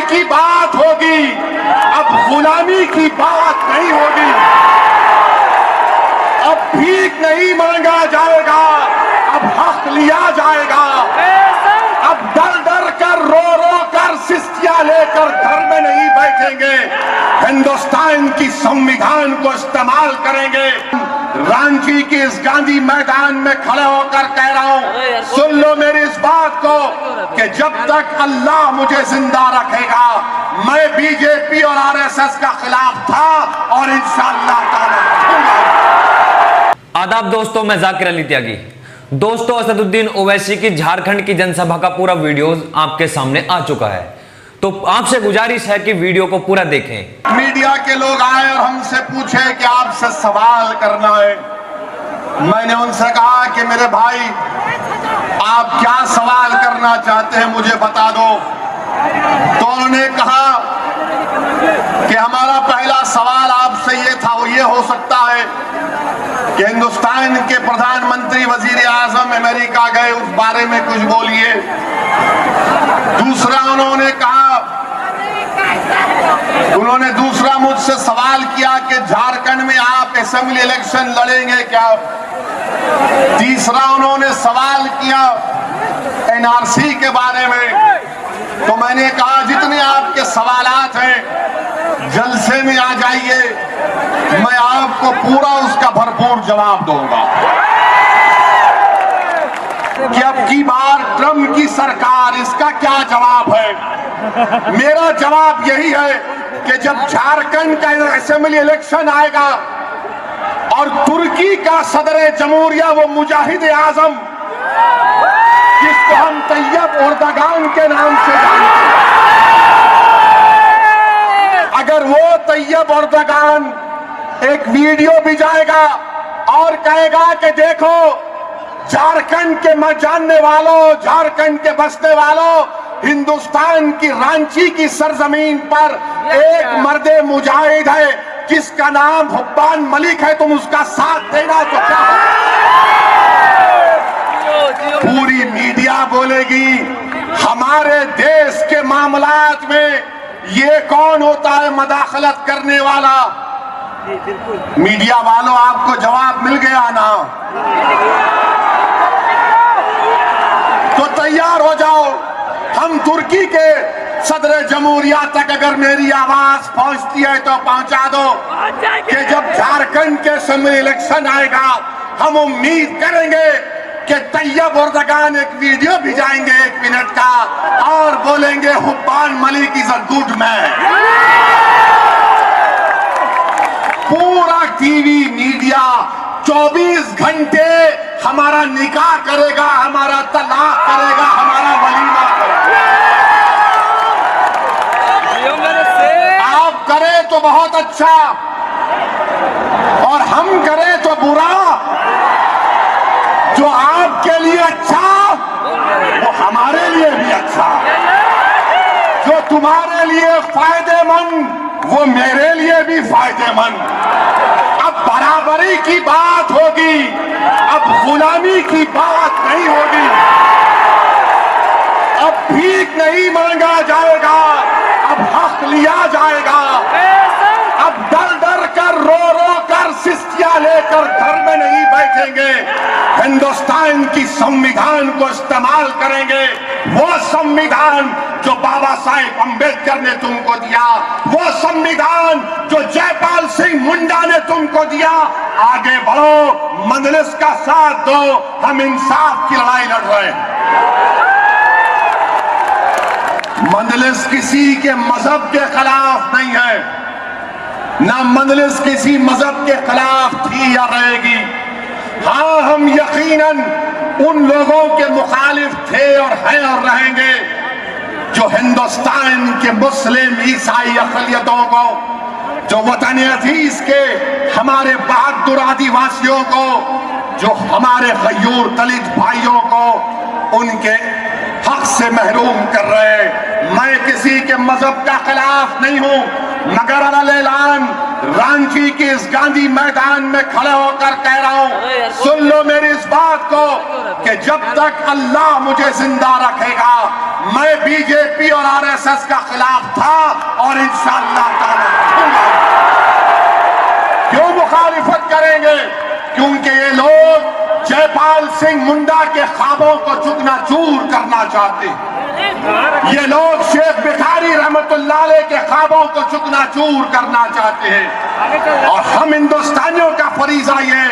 की बात होगी, अब गुलामी की बात नहीं होगी। अब भीख नहीं मांगा जाएगा, अब हक लिया जाएगा। अब डर डर कर रो रो कर सिस्टियां लेकर घर में नहीं बैठेंगे, हिंदुस्तान की संविधान को इस्तेमाल करेंगे। रांची के इस गांधी मैदान में खड़े होकर कह रहा हूं, सुन लो मेरी इस बात को कि जब तक अल्लाह मुझे जिंदा रखेगा, मैं बीजेपी और आरएसएस का खिलाफ था और इंशाअल्लाह ताला रखूंगा। आदाब दोस्तों, मैं जाकिर अली त्यागी। दोस्तों, असदुद्दीन ओवैसी की झारखंड की जनसभा का पूरा वीडियोस आपके सामने आ चुका है, तो आपसे गुजारिश है कि वीडियो को पूरा देखें। मीडिया के लोग आए और हमसे पूछे कि आपसे सवाल करना है। मैंने उनसे कहा कि मेरे भाई, आप क्या सवाल करना चाहते हैं मुझे बता दो। तो उन्होंने कहा कि हमारा पहला सवाल आपसे ये था, वो ये हो सकता है कि हिंदुस्तान के प्रधानमंत्री वजीर आजम अमेरिका गए, उस बारे में कुछ बोलिए। दूसरा उन्होंने दूसरा मुझसे सवाल किया कि झारखंड में आप असेंबली इलेक्शन लड़ेंगे क्या। तीसरा उन्होंने सवाल किया एनआरसी के बारे में। तो मैंने कहा जितने आपके सवालात हैं जलसे में आ जाइए, मैं आपको पूरा उसका भरपूर जवाब दूंगा। कि अब की बार ट्रम्प की सरकार, इसका क्या जवाब है? मेरा जवाब यही है कि जब झारखंड का असेंबली इलेक्शन आएगा और तुर्की का सदर जमहूरिया, वो मुजाहिद आजम जिसको हम तैयब एर्दोगान के नाम से जानते हैं, अगर वो तैयब एर्दोगान एक वीडियो भी जाएगा और कहेगा कि देखो झारखंड के मत जानने वालों, झारखंड के बसने वालों, हिंदुस्तान की रांची की सरजमीन पर एक मर्दे मुजाहिद है जिसका नाम हुब्बान मलिक है, तुम उसका साथ देना तो क्या होगा? पूरी मीडिया बोलेगी हमारे देश के मामलात में ये कौन होता है मदाखलत करने वाला। मीडिया वालों, आपको जवाब मिल गया ना? तो तैयार हो जाओ। हम तुर्की के सदर जमहूरिया तक अगर मेरी आवाज पहुंचती है तो पहुंचा दो कि जब झारखंड के असेंबली इलेक्शन आएगा, हम उम्मीद करेंगे कि तैयब एर्दोगान एक वीडियो भिजाएंगे 1 मिनट का और बोलेंगे Hubban Malik is a good man. पूरा टीवी मीडिया 24 घंटे हमारा निकाह करेगा, हमारा तलाक करेगा, हमारा वलीमा करेगा। आप करें तो बहुत अच्छा और हम करें तो बुरा। जो आपके लिए अच्छा वो हमारे लिए भी अच्छा, जो तुम्हारे लिए फायदेमंद वो मेरे लिए भी फायदेमंद। अब बराबरी की बात होगी, अब गुलामी की बात नहीं होगी। अब भीख नहीं मांगा जाएगा, अब हक लिया जाएगा। अब डर डर कर रो रो कर सिस्टियां लेकर घर में नहीं बैठेंगे, हिंदुस्तान की संविधान को इस्तेमाल करेंगे। वो संविधान जो बाबा साहेब अंबेडकर ने तुमको दिया, वो संविधान जो जयपाल सिंह मुंडा ने तुमको दिया। आगे बढ़ो, मजलिस का साथ दो, हम इंसाफ की लड़ाई लड़ रहे हैं। मजलिस किसी के मजहब के खिलाफ नहीं है, ना मजलिस किसी मजहब के खिलाफ थी या रहेगी। हाँ, हम यकीनन उन लोगों के मुखालिफ थे और हैं और रहेंगे जो हिंदुस्तान के मुस्लिम ईसाई अक़लियतों को, जो वतन अज़ीज़ के हमारे बहादुर आदिवासियों को, जो हमारे गयूर दलित भाइयों को उनके हक से महरूम कर रहे हैं। मैं किसी के मजहब का खिलाफ नहीं हूं, मगर अलैलान रांची के इस गांधी मैदान में खड़े होकर कह रहा हूं, सुन लो मेरी इस बात को कि जब तक अल्लाह मुझे जिंदा रखेगा मैं बीजेपी और आरएसएस का खिलाफ था और इंशाअल्लाह ताला रहूंगा। क्यों मुखालिफत करेंगे? क्योंकि ये लोग जयपाल सिंह मुंडा के ख्वाबों को चूर करना चाहते हैं। ये लोग शेख भिखारी रहमतुल्लाह अलैह के ख्वाबों को चूर करना चाहते हैं। और हम हिंदुस्तानियों का फरीजा ये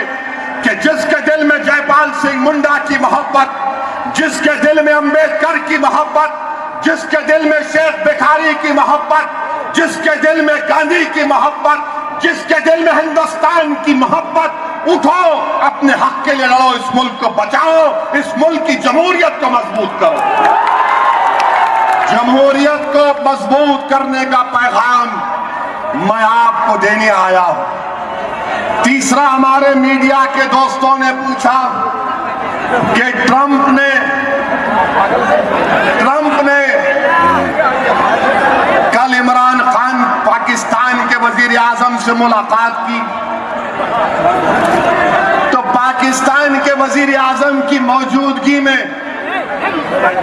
कि जिसके दिल में जयपाल सिंह मुंडा की मोहब्बत, जिसके दिल में अंबेडकर की मोहब्बत, जिसके दिल में शेख भिखारी की मोहब्बत, जिसके दिल में गांधी की मोहब्बत, जिसके दिल में हिंदुस्तान की मोहब्बत, उठो अपने हक के लिए लड़ो, इस मुल्क को बचाओ, इस मुल्क की जमहूरियत को मजबूत करो। जमहूरियत को मजबूत करने का पैगाम मैं आपको देने आया हूं। तीसरा, हमारे मीडिया के दोस्तों ने पूछा कि ट्रंप ने कल इमरान खान पाकिस्तान के वजीर आजम से मुलाकात की, तो पाकिस्तान के वजीर आजम की मौजूदगी में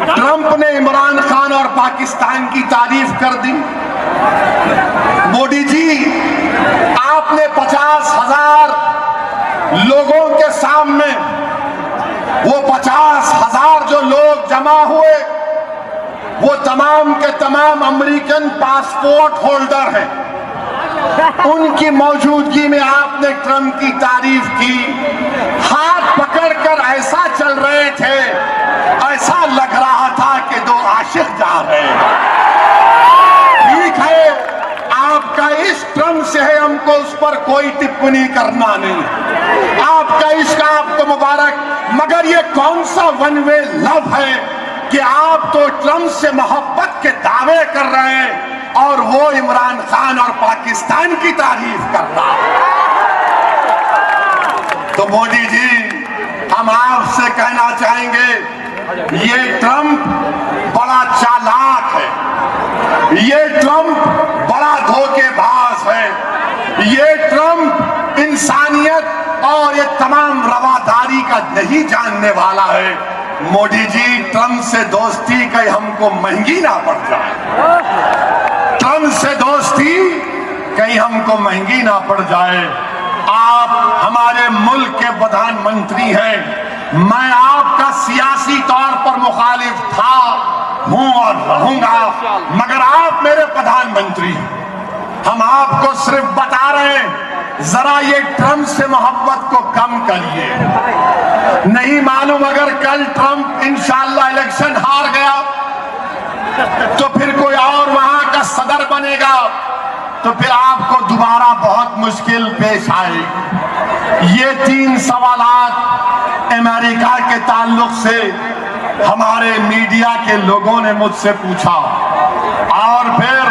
ट्रंप ने इमरान खान और पाकिस्तान की तारीफ कर दी। मोदी जी, आपने 50,000 लोगों के सामने, वो 50,000 जो लोग जमा हुए वो तमाम के तमाम अमेरिकन पासपोर्ट होल्डर हैं, उनकी मौजूदगी में आपने ट्रंप की तारीफ की। हाथ पकड़कर ऐसा चल रहे थे, ऐसा लग रहा था कि दो आशिक जा रहे हैं। ठीक है, आपका इश्क ट्रंप से है, हमको उस पर कोई टिप्पणी करना नहीं। आपका इश्क आपको मुबारक, मगर ये कौन सा वन वे लव है कि आप तो ट्रंप से मोहब्बत के दावे कर रहे हैं और वो इमरान खान और पाकिस्तान की तारीफ कर रहा है। तो मोदी जी, हम आपसे कहना चाहेंगे, ये ट्रंप बड़ा चालाक है, ये ट्रंप बड़ा धोखेबाज है, ये ट्रंप इंसानियत और ये तमाम रवादारी का नहीं जानने वाला है। मोदी जी, ट्रंप से दोस्ती कहीं हमको महंगी ना पड़ जाए, ट्रंप से दोस्ती कहीं हमको महंगी ना पड़ जाए। आप हमारे मुल्क के प्रधानमंत्री हैं, मैं आपका सियासी तौर पर मुखालिफ था, हूं और रहूंगा, मगर आप मेरे प्रधानमंत्री हैं। हम आपको सिर्फ बता रहे हैं, जरा ये ट्रंप से मोहब्बत को कम करिए। नहीं मालूम, अगर कल ट्रंप इंशाअल्लाह इलेक्शन हार गया तो फिर कोई और वहां का सदर बनेगा, तो फिर आपको दोबारा बहुत मुश्किल पेश आएगी। ये 3 सवालात अमेरिका के ताल्लुक से हमारे मीडिया के लोगों ने मुझसे पूछा, और फिर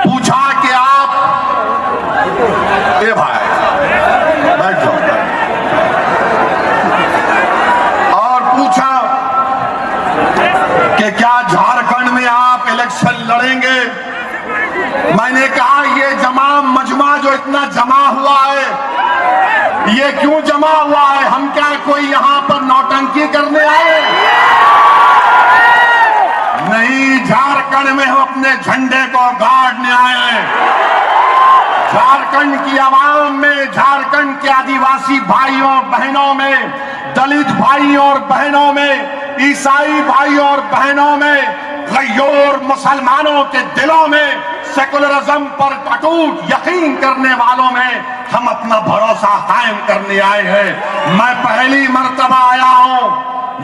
पूछा कि आप, ए भाई बैठ जाओ, और पूछा कि क्या झारखंड में आप इलेक्शन लड़ेंगे। मैंने कहा, ये मजमा जो इतना जमा हुआ है, ये क्यों जमा हुआ है? हम क्या कोई यहां पर नौटंकी करने आए? नहीं, झारखंड में हम अपने झंडे को गाड़ने आए हैं। झारखंड की आवाम में, झारखंड के आदिवासी भाइयों बहनों में, दलित भाइयों और बहनों में, ईसाई भाइयों और बहनों में, गैर मुसलमानों के दिलों में, सेकुलरिज्म पर अटूट यकीन करने वालों में हम अपना भरोसा कायम करने आए हैं। मैं पहली मर्तबा आया हूं,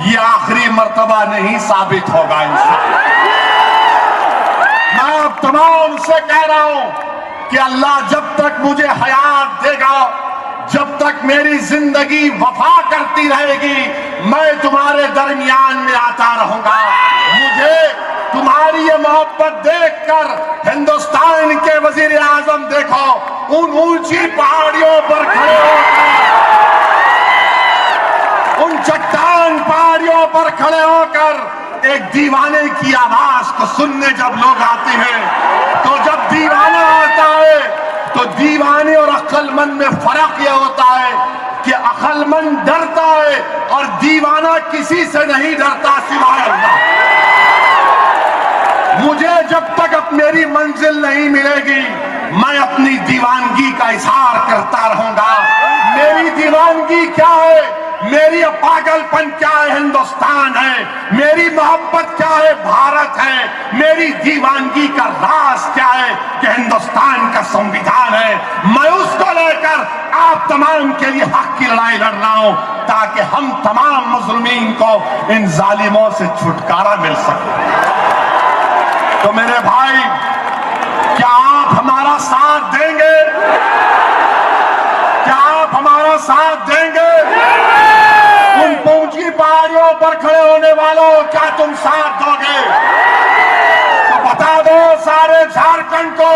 ये आखिरी मर्तबा नहीं साबित होगा इंशाअल्लाह। मैं आप तमाम से कह रहा हूं कि अल्लाह जब तक मुझे हयात देगा, जब तक मेरी जिंदगी वफा करती रहेगी, मैं तुम्हारे दरमियान में आता रहूंगा। मुझे तुम्हारी ये मोहब्बत देखकर हिंदुस्तान के वजीर आजम देखो, उन ऊंची पहाड़ियों पर खड़े होकर, उन चट्टान पहाड़ियों पर खड़े होकर एक दीवाने की आवाज को सुनने जब लोग आते हैं, तो जब दीवाना आता है तो दीवाने और अक्लमंद में फर्क यह होता है कि अक्लमंद डरता है और दीवाना किसी से नहीं डरता सिवाय अल्लाह। मुझे जब तक अब मेरी मंजिल नहीं मिलेगी मैं अपनी दीवानगी का इजहार करता रहूंगा। मेरी दीवानगी क्या है, मेरी पागलपन क्या है, हिंदुस्तान है। मेरी मोहब्बत क्या है, भारत है। मेरी दीवानगी का राज क्या है कि हिंदुस्तान का संविधान है। मैं उसको लेकर आप तमाम के लिए हक की लड़ाई लड़ रहा हूं ताकि हम तमाम मुजरिमीन को इन जालिमों से छुटकारा मिल सके। तो मेरे भाई, क्या आप हमारा साथ देंगे? क्या आप हमारा साथ देंगे? उन ऊंची पहाड़ियों पर खड़े होने वालों, क्या तुम साथ दोगे? तो बता दो सारे झारखंड को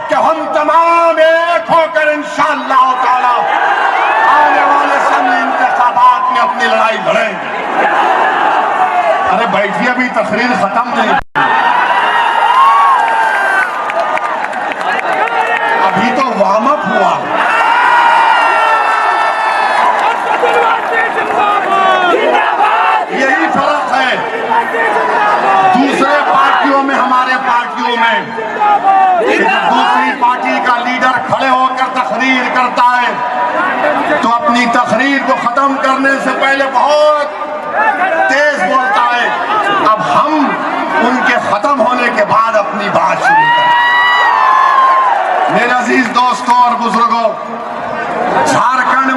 कि हम तमाम एक होकर इंशाअल्लाह ताला आने वाले असेंबली इंतखाबात में अपनी लड़ाई लड़ेंगे। अरे बैठिए, अभी तकरीर खत्म नहीं, अभी तो वार्म अप हुआ। यही फर्क है दूसरे पार्टियों में, हमारे पार्टियों में। दूसरी पार्टी का लीडर खड़े होकर तकरीर करता है तो अपनी तकरीर को खत्म करने से पहले बहुत तेज बोलता है। अब हम उनके खत्म होने के बाद अपनी बात शुरू करें। मेरे अजीज दोस्तों और बुजुर्गों, झारखंड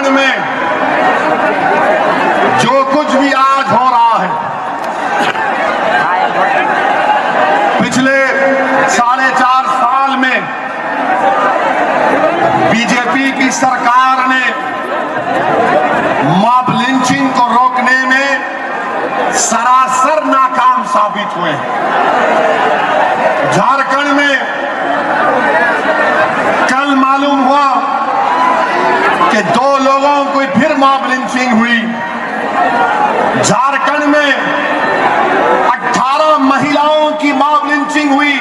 में जो कुछ भी आज हो रहा है, पिछले 4.5 साल में बीजेपी की सरकार ने मॉब लिंचिंग को रोकने में सरासर नाकाम साबित हुए हैं। झारखंड में कल मालूम हुआ कि 2 लोगों को फिर मॉब लिंचिंग हुई। झारखंड में 18 महिलाओं की मॉब लिंचिंग हुई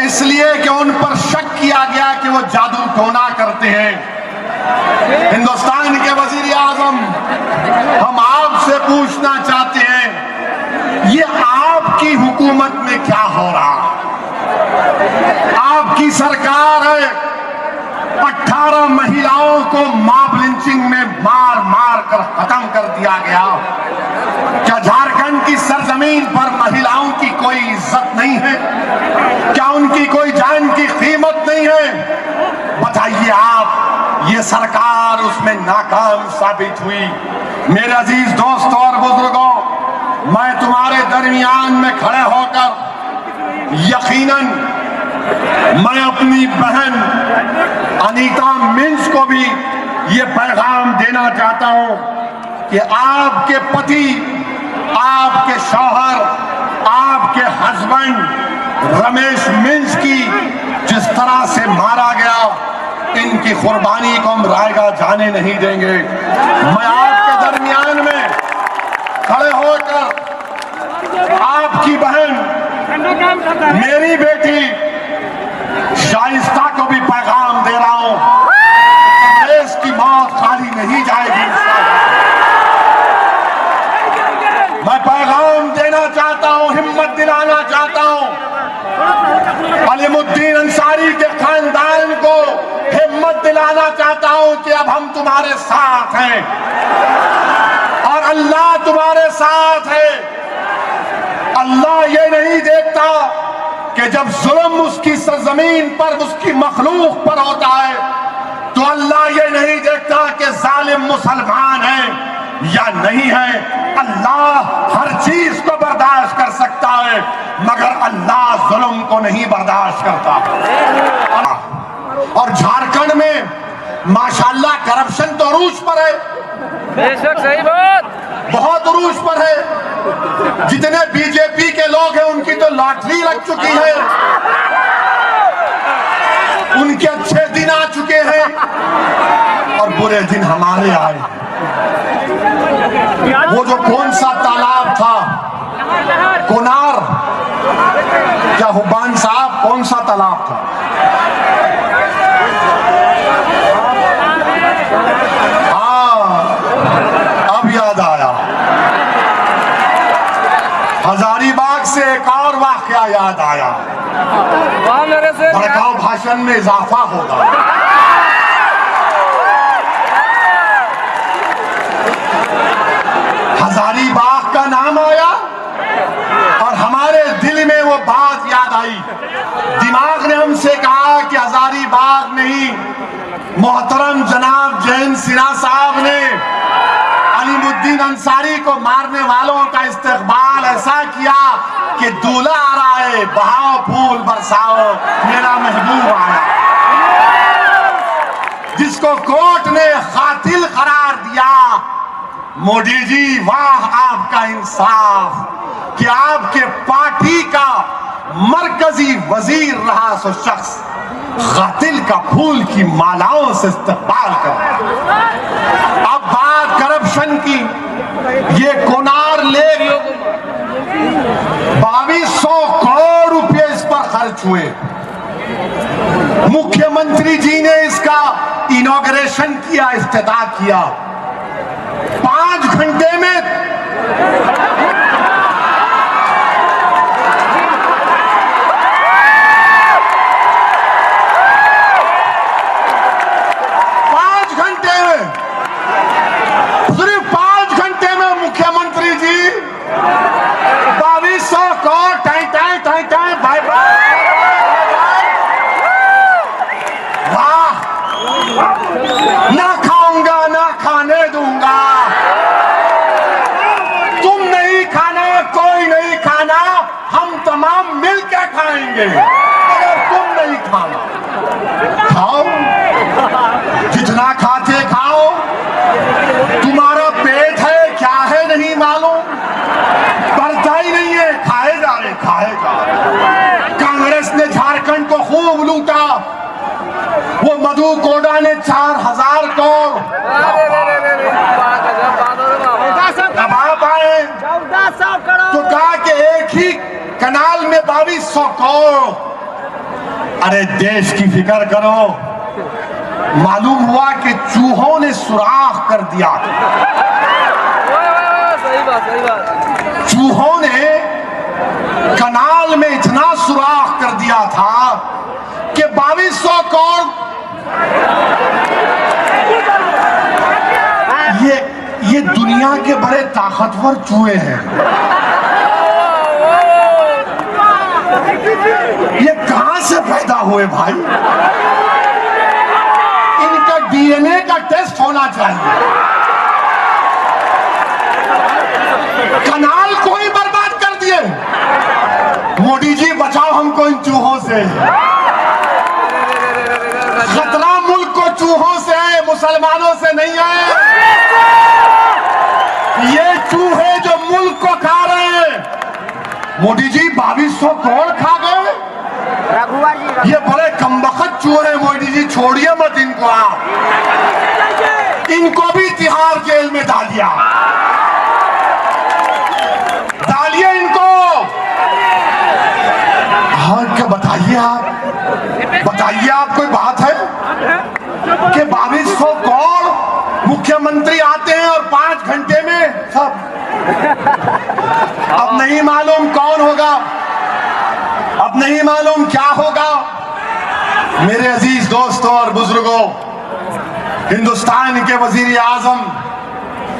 इसलिए कि उन पर शक किया गया कि वो जादू टोना करते हैं। हिंदुस्तान के वजीर आजम, हम आपसे पूछना चाहते हैं, ये आपकी हुकूमत में क्या हो रहा? आपकी सरकार है, 18 महिलाओं को मॉब लिंचिंग में मार मार कर खत्म कर दिया गया। क्या झारखंड की सरजमीन पर महिलाओं की कोई इज्जत नहीं है? क्या उनकी कोई जान की कीमत नहीं है? बताइए आप, ये सरकार उसमें नाकाम साबित हुई। मेरे अजीज दोस्तों और बुजुर्गों, मैं तुम्हारे दरमियान में खड़े होकर यकीनन मैं अपनी बहन अनीता मिंज को भी ये पैगाम देना चाहता हूं कि आपके पति, आपके शौहर, आपके हस्बैंड रमेश मिंज की जिस तरह से मारा गया, इनकी कुर्बानी को हम रायगा जाने नहीं देंगे। मैं आपके दरमियान में खड़े होकर आपकी बहन, मेरी बेटी शाइस्ता को भी पैगाम दे रहा हूं, देश की मौत खाली नहीं जाएगी। मैं पैगाम देना चाहता हूं, हिम्मत दिलाना चाहता हूं, अलीमुद्दीन अंसारी के खानदान को हिम्मत दिलाना चाहता हूं कि अब हम तुम्हारे साथ हैं और अल्लाह तुम्हारे साथ है। अल्लाह ये नहीं देखता कि जब जुल्म उसकी सरजमीन पर, उसकी मखलूक पर होता है, तो अल्लाह ये नहीं देखता कि जालिम मुसलमान है या नहीं है। अल्लाह हर चीज को बर्दाश्त कर सकता है मगर अल्लाह जुल्म को नहीं बर्दाश्त करता। और झारखंड में माशाल्लाह करप्शन तो अरूज पर है, बेशक सही बात, बहुत अरूज पर है। जितने बीजेपी के लोग हैं उनकी तो लॉटरी लग चुकी है, उनके अच्छे दिन आ चुके हैं और बुरे दिन हमारे आए। वो जो कौन सा तालाब था कोनार, क्या हुब्बान साहब कौन सा तालाब था? हाँ, अब याद आया। हजारीबाग से एक और वाकया याद आया। वाह मेरे से भड़काऊ भाषण में इजाफा होगा। हजारीबाग का नाम आया और हमारे दिल में वो बात याद आई। दिमाग ने हमसे कहा कि हजारीबाग नहीं, मोहतरम जनाब जयंत सिन्हा साहब ने अलीमुद्दीन अंसारी को मारने वालों का इस्तकबाल ऐसा किया कि दूल्हा आ रहा है, बहाओ फूल बरसाओ, मेरा महबूब आया। जिसको कोर्ट ने कातिल करार दिया। मोदी जी, वाह आपका इंसाफ कि आपके पार्टी का मरकजी वजीर रहा सो शख्स कातिल का फूल की मालाओं से इस्तकबाल कर। अब बात करप्शन की, ये कोनार लेक 2200 करोड़ रुपए इस पर खर्च हुए। मुख्यमंत्री जी ने इसका इनॉग्रेशन किया, इफ्तिताह किया। 5 घंटे में 5 घंटे में, सिर्फ 5 घंटे में मुख्यमंत्री जी 2200 करोड़ टाई टाई टाई टाई बाय बाय। वाह, ना खाऊंगा ना खाने दूंगा। तुम नहीं खाना, कोई नहीं खाना, हम तमाम मिलकर खाएंगे। अगर तुम नहीं खाना, खाओ, जितना खाते खाओ। तुम्हारा पेट है क्या है नहीं मालूम, बढ़ता ही नहीं है, खाए जा रहे, खाए जा रहे। कांग्रेस ने झारखंड को खूब लूटा। वो मधु कोड़ा ने 4000 करोड़ दबा पाए। 1400 करोड़ तो कहा कि एक ही कनाल में 2200 करोड़। अरे देश की फिक्र करो। मालूम हुआ कि चूहों ने सुराख कर दिया। सही बात। चूहों ने कनाल में इतना सुराख कर दिया था कि 2200 करोड़। ये दुनिया के बड़े ताकतवर चूहे हैं। ये कहां से पैदा हुए भाई? इनका डीएनए का टेस्ट होना चाहिए। कनाल को ही बर्बाद कर दिए। मोदी जी बचाओ हमको इन चूहों से। खतरा मुल्क को चूहों से है, मुसलमानों से नहीं है। ये चूहे जो मुल्क को खा रहे हैं। मोदी जी 2200 करोड़ खा गए। ये बड़े कमबख्त चूहे। मोदी जी छोड़िए मत इनको, आप इनको भी तिहाड़ जेल में डालिए, डालिए इनको। हाँ, क्या बताइए आप कोई बात है कि 2200 करोड़ मुख्यमंत्री आते हैं और 5 घंटे में सब। अब नहीं मालूम कौन होगा, अब नहीं मालूम क्या होगा। मेरे अजीज दोस्तों और बुजुर्गों, हिंदुस्तान के वजीर आजम,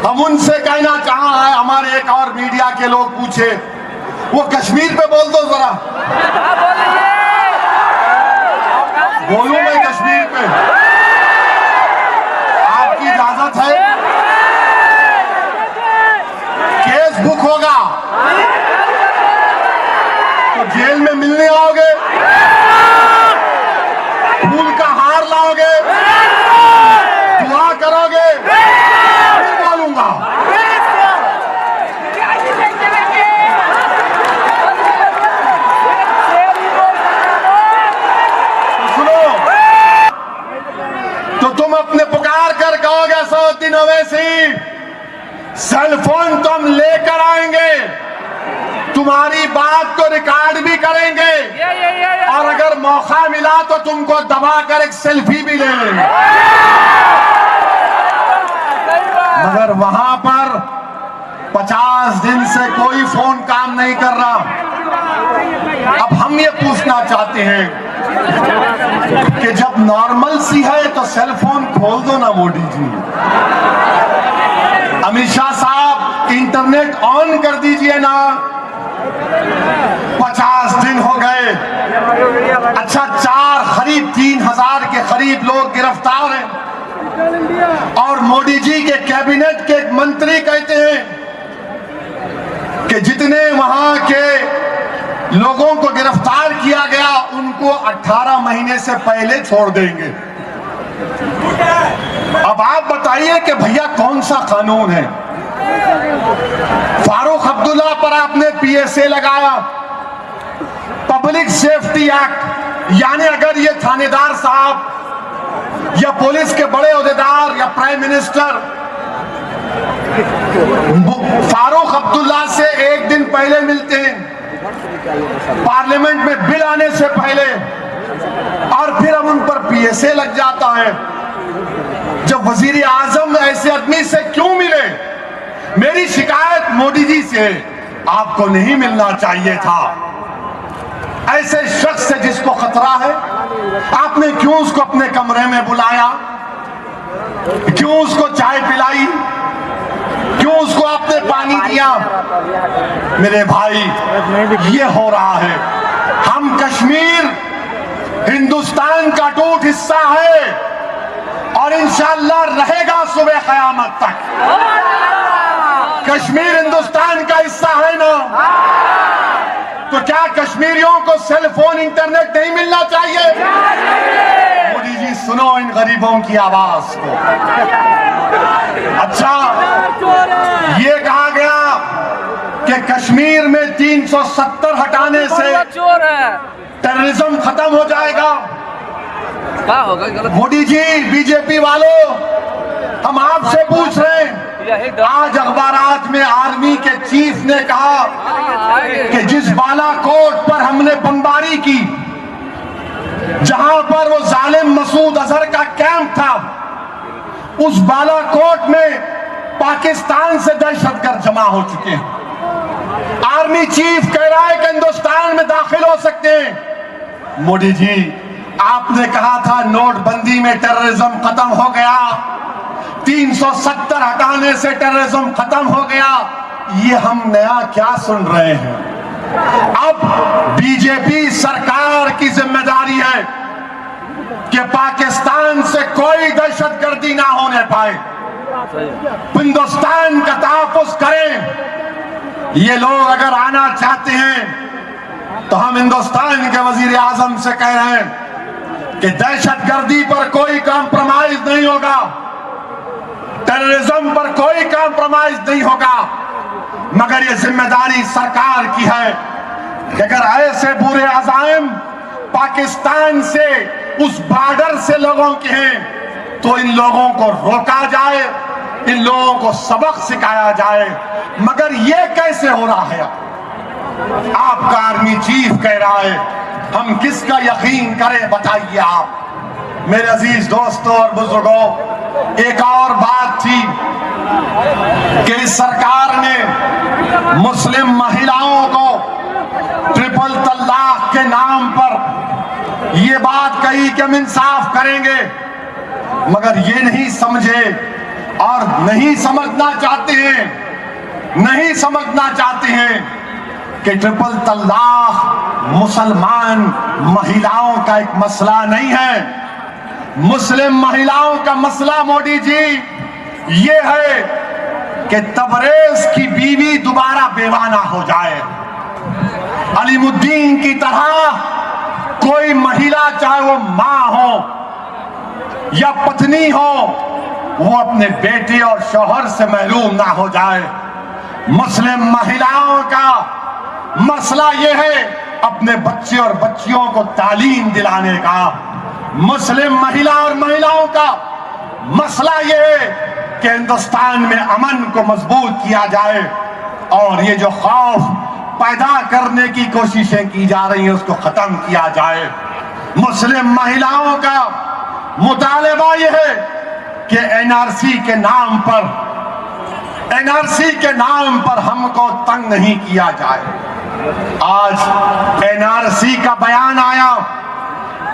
हम उनसे कहना चाह रहे हैं। हमारे एक और मीडिया के लोग पूछे, वो कश्मीर पे बोल दो जरा। बोलूं मैं कश्मीर पे? आपकी इजाजत है? केस बुक होगा तो जेल में मिलने आओगे, फूल का हार लाओगे, दुआ करोगे, फिर बोलूंगा। तो तुम अपने पुकार कर कहोगे असदुद्दीन ओवैसी, सेलफोन तो हम लेकर आएंगे, तुम्हारी बात को रिकॉर्ड भी करेंगे और अगर मौका मिला तो तुमको दबाकर एक सेल्फी भी ले लेंगे। मगर वहां पर 50 दिन से कोई फोन काम नहीं कर रहा। अब हम ये पूछना चाहते हैं कि जब नॉर्मल सी है तो सेल फोन खोल दो ना मोदी जी। अमित शाह साहब इंटरनेट ऑन कर दीजिए ना। 50 दिन हो गए। अच्छा 3,000 के करीब लोग गिरफ्तार हैं और मोदी जी के कैबिनेट के एक मंत्री कहते हैं कि जितने वहां के लोगों को गिरफ्तार किया गया उनको 18 महीने से पहले छोड़ देंगे। अब आप बताइए कि भैया कौन सा कानून है? फारूक अब्दुल्ला पर आपने पीएसए लगाया, पब्लिक सेफ्टी एक्ट, यानी अगर ये थानेदार साहब या पुलिस के बड़े ओहदेदार या प्राइम मिनिस्टर फारूक अब्दुल्ला से एक दिन पहले मिलते हैं पार्लियामेंट में बिल आने से पहले और फिर अब उन पर पीएसए लग जाता है। जब वजीर आजम ऐसे आदमी से क्यों मिले? मेरी शिकायत मोदी जी से, आपको नहीं मिलना चाहिए था। ऐसे शख्स से जिसको खतरा है आपने क्यों उसको अपने कमरे में बुलाया? क्यों उसको चाय पिलाई? क्यों उसको आपने पानी दिया? मेरे भाई ये हो रहा है। हम कश्मीर हिंदुस्तान का टूट हिस्सा है और इंशाअल्लाह रहेगा सुबह क़यामत तक। कश्मीर हिंदुस्तान का हिस्सा है ना, तो क्या कश्मीरियों को सेल फोन इंटरनेट नहीं मिलना चाहिए? मोदी जी सुनो इन गरीबों की आवाज को। अच्छा ये कहा गया कि कश्मीर में 370 हटाने से टेररिज्म खत्म हो जाएगा। मोदी जी, बीजेपी वालों, हम आपसे पूछ रहे हैं, आज अखबारात में आर्मी के चीफ ने कहा कि जिस बालाकोट पर हमने बमबारी की, जहां पर वो जालिम मसूद अजहर का कैंप था, उस बालाकोट में पाकिस्तान से दहशतगर्द जमा हो चुके हैं। आर्मी चीफ कह रहा है कि हिंदुस्तान में दाखिल हो सकते हैं। मोदी जी, आपने कहा था नोटबंदी में टेररिज्म खत्म हो गया, 370 हटाने से टेररिज्म खत्म हो गया। ये हम नया क्या सुन रहे हैं? अब बीजेपी सरकार की जिम्मेदारी है कि पाकिस्तान से कोई दहशतगर्दी ना होने पाए, हिंदुस्तान का तहफ्फुज़ करें। ये लोग अगर आना चाहते हैं तो हम हिंदुस्तान के वजीर आजम से कह रहे हैं कि दहशतगर्दी पर कोई कॉम्प्रोमाइज नहीं होगा, टेररिज्म पर कोई कॉम्प्रोमाइज नहीं होगा। मगर ये जिम्मेदारी सरकार की है कि अगर ऐसे बुरे अज़ाइम पाकिस्तान से, उस बॉर्डर से लोगों के हैं, तो इन लोगों को रोका जाए, इन लोगों को सबक सिखाया जाए। मगर ये कैसे हो रहा है? आपका आर्मी चीफ कह रहा है, हम किसका यकीन करें? बताइए आप। मेरे अजीज दोस्तों और बुजुर्गों, एक और बात थी कि इस सरकार ने मुस्लिम महिलाओं को ट्रिपल तलाक के नाम पर ये बात कही कि हम इंसाफ करेंगे, मगर ये नहीं समझे और नहीं समझना चाहते हैं कि ट्रिपल तलाक मुसलमान महिलाओं का एक मसला नहीं है। मुस्लिम महिलाओं का मसला मोदी जी ये है कि तबरेज की बीवी दोबारा बेवाना हो जाए। अलीमुद्दीन की तरह कोई महिला, चाहे वो मां हो या पत्नी हो, वो अपने बेटे और शौहर से महरूम ना हो जाए। मुस्लिम महिलाओं का मसला ये है अपने बच्चे और बच्चियों को तालीम दिलाने का। मुस्लिम महिला और महिलाओं का मसला ये है कि हिंदुस्तान में अमन को मजबूत किया जाए। और ये जो खौफ पैदा करने की कोशिशें की जा रही हैं उसको खत्म किया जाए। मुस्लिम महिलाओं का मुतालबा यह है कि एनआरसी के नाम पर हमको तंग नहीं किया जाए। आज एनआरसी का बयान आया,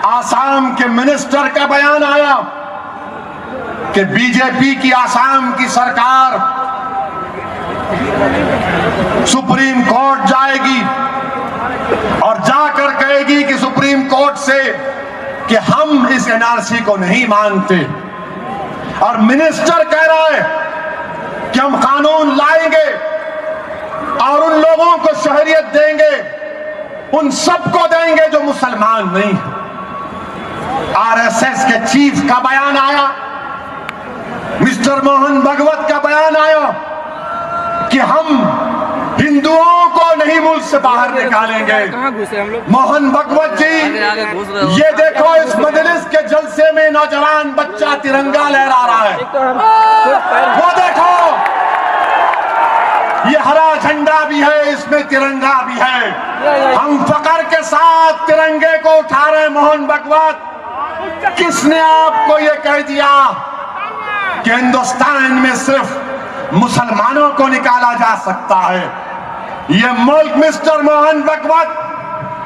आसाम के मिनिस्टर का बयान आया कि बीजेपी की आसाम की सरकार सुप्रीम कोर्ट जाएगी और जाकर कहेगी कि सुप्रीम कोर्ट से कि हम इस एनआरसी को नहीं मानते। और मिनिस्टर कह रहा है कि हम कानून लाएंगे और उन लोगों को शहरियत देंगे, उन सबको देंगे जो मुसलमान नहीं है। आरएसएस के चीफ का बयान आया, मिस्टर मोहन भगवत का बयान आया कि हम हिंदुओं को नहीं मुल्क से बाहर निकालेंगे। कहाँ घुसे हम लोग? मोहन भगवत जी, ये देखो इस मजलिस के जलसे में नौजवान बच्चा तिरंगा लहरा रहा है। वो देखो, ये हरा झंडा भी है, इसमें तिरंगा भी है। हम फकर के साथ तिरंगे को उठा रहे। मोहन भगवत, किसने आपको ये कह दिया कि हिंदुस्तान में सिर्फ मुसलमानों को निकाला जा सकता है? ये मुल्क मिस्टर मोहन भगवत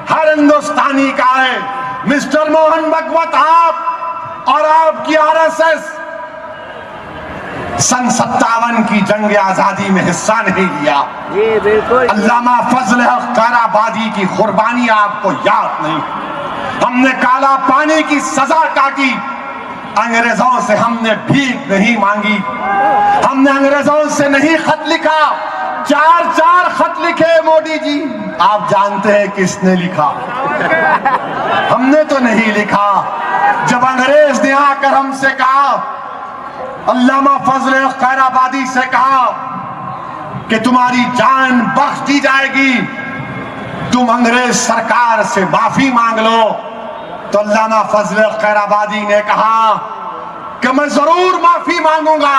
हर हिंदुस्तानी का है। मिस्टर मोहन भगवत, आप और आपकी आरएसएस सन 57 की जंग आजादी में हिस्सा नहीं लिया। जी बिल्कुल। अल्लामा फजल हक काराबादी की कुर्बानी आपको याद नहीं। हमने काला पानी की सजा काटी, अंग्रेजों से हमने भीख नहीं मांगी, हमने अंग्रेजों से नहीं खत लिखा। 4 खत लिखे मोदी जी, आप जानते हैं किसने लिखा? हमने तो नहीं लिखा। जब अंग्रेज ने आकर हमसे कहा, अल्लामा फजल खैराबादी से कहा कि तुम्हारी जान बख्श दी जाएगी, तुम अंग्रेज सरकार से माफी मांग लो, तो अल्लामा फजल खैराबादी ने कहा कि मैं जरूर माफी मांगूंगा,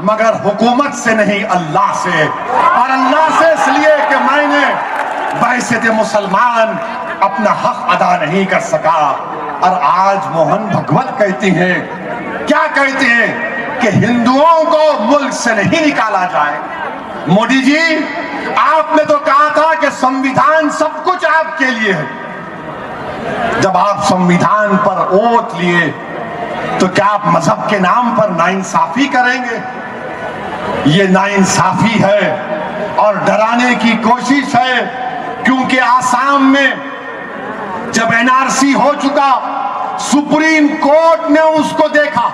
मगर हुकूमत से नहीं, अल्लाह से। और अल्लाह से इसलिए कि मैंने बहैसियत मुसलमान अपना हक अदा नहीं कर सका। और आज मोहन भगवत कहती हैं, क्या कहते हैं कि हिंदुओं को मुल्क से नहीं निकाला जाए। मोदी जी, आपने तो कहा था कि संविधान सब कुछ आपके लिए है। जब आप संविधान पर ओथ लिए तो क्या आप मजहब के नाम पर नाइंसाफी करेंगे? ये नाइंसाफी है और डराने की कोशिश है, क्योंकि आसाम में जब एनआरसी हो चुका, सुप्रीम कोर्ट ने उसको देखा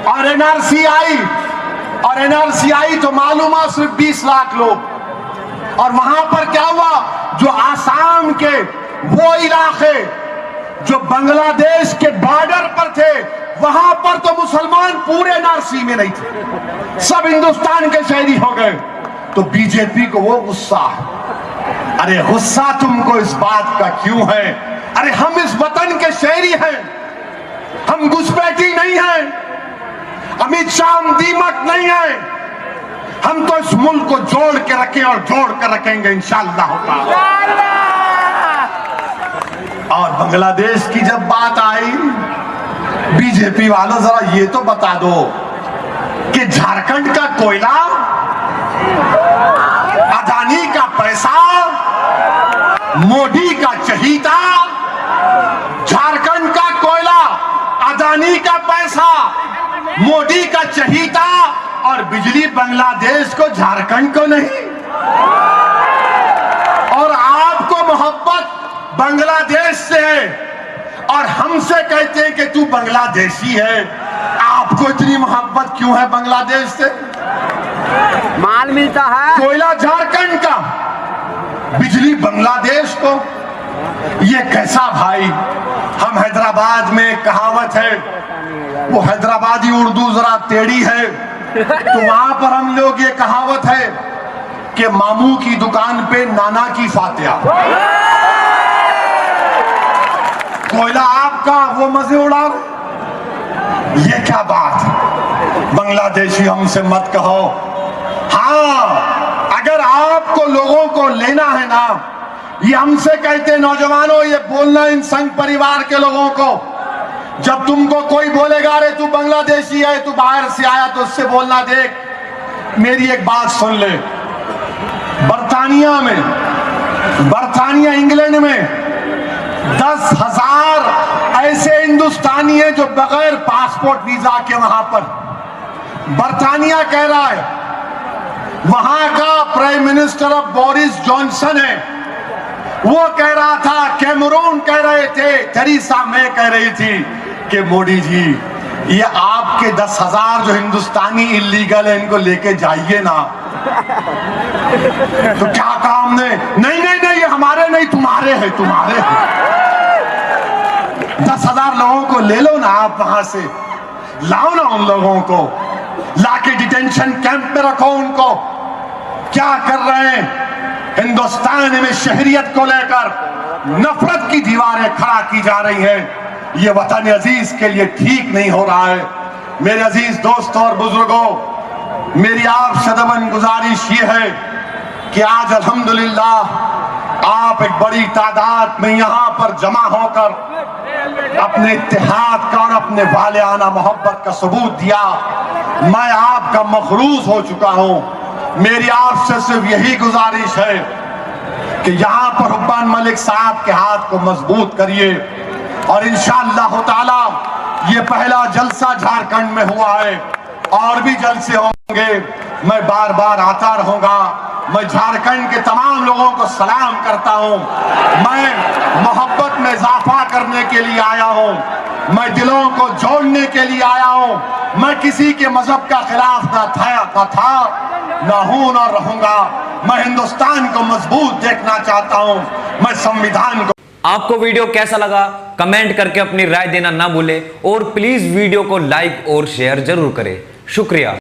और एनआरसी आई तो मालूम है सिर्फ 20 लाख लोग। और वहां पर क्या हुआ, जो आसाम के वो इलाके जो बांग्लादेश के बॉर्डर पर थे, वहां पर तो मुसलमान पूरे एनआरसी में नहीं थे, सब हिंदुस्तान के शहरी हो गए। तो बीजेपी को वो गुस्सा है। अरे गुस्सा तुमको इस बात का क्यों है? अरे हम इस वतन के शहरी हैं, हम घुसपैठी नहीं हैं, अमित शाह दीमक नहीं है। हम तो इस मुल्क को जोड़ के रखें और जोड़ कर रखेंगे इंशाअल्लाह। और बांग्लादेश की जब बात आई, बीजेपी वालों जरा ये तो बता दो कि झारखंड का कोयला, अदानी का पैसा, मोदी का चहीता, झारखंड का कोयला, अदानी का पैसा, मोदी का चहीता, और बिजली बांग्लादेश को, झारखंड को नहीं। और आपको मोहब्बत बांग्लादेश से है और हमसे कहते हैं कि तू बांग्लादेशी है। आपको इतनी मोहब्बत क्यों है बांग्लादेश से? माल मिलता है, कोयला झारखंड का, बिजली बांग्लादेश को। ये कैसा भाई? हम हैदराबाद में एक कहावत है, वो हैदराबादी उर्दू जरा टेढ़ी है, तो वहां पर हम लोग ये कहावत है कि मामू की दुकान पे नाना की फातिहा। कोयला आपका, वो मजे उड़ा रहे। ये क्या बात है? बांग्लादेशी हमसे मत कहो। हाँ, अगर आपको लोगों को लेना है ना, ये हमसे कहते नौजवानों, ये बोलना इन संघ परिवार के लोगों को, जब तुमको कोई बोलेगा अरे तू बांग्लादेशी है, तू बाहर से आया, तो उससे बोलना देख मेरी एक बात सुन ले, बर्तानिया इंग्लैंड में 10,000 ऐसे हिंदुस्तानी हैं जो बगैर पासपोर्ट वीजा के वहां पर, बर्तानिया कह रहा है, वहां का प्राइम मिनिस्टर अब बोरिस जॉनसन है, वो कह रहा था, कैमरून कह रहे थे, थेरेसा मे कह रही थी कि मोदी जी ये आपके 10,000 जो हिंदुस्तानी इलीगल है इनको लेके जाइए ना। तो क्या कहा हमने, नहीं नहीं नहीं ये हमारे नहीं, तुम्हारे हैं, तुम्हारे हैं। 10,000 लोगों को ले लो ना आप, वहां से लाओ ना उन लोगों को, लाके डिटेंशन कैंप में रखो उनको। क्या कर रहे हैं हिंदुस्तान में, शहरियत को लेकर नफरत की दीवारें खड़ा की जा रही हैं, ये वतन अजीज के लिए ठीक नहीं हो रहा है। मेरे अजीज दोस्तों और बुजुर्गों, मेरी आपसे दमन गुजारिश ये है कि आज अल्हम्दुलिल्लाह आप एक बड़ी तादाद में यहां पर जमा होकर अपने इत्तेहाद का और अपने वालियाना मोहब्बत का सबूत दिया। मैं आपका मखरूज हो चुका हूं। मेरी आपसे सिर्फ यही गुजारिश है कि यहां पर हुब्बान मलिक साहब के हाथ को मजबूत करिए, और इंशाअल्लाह ताला ये पहला जलसा झारखंड में हुआ है, और भी जलसे होंगे, मैं बार बार आता रहूंगा। मैं झारखंड के तमाम लोगों को सलाम करता हूं। मैं मोहब्बत में इजाफा करने के लिए आया हूं, मैं दिलों को जोड़ने के लिए आया हूं। मैं किसी के मजहब का खिलाफ ना था, ना हूं, ना रहूंगा। मैं हिंदुस्तान को मजबूत देखना चाहता हूं, मैं संविधान को। आपको वीडियो कैसा लगा कमेंट करके अपनी राय देना ना भूले, और प्लीज वीडियो को लाइक और शेयर जरूर करें। शुक्रिया।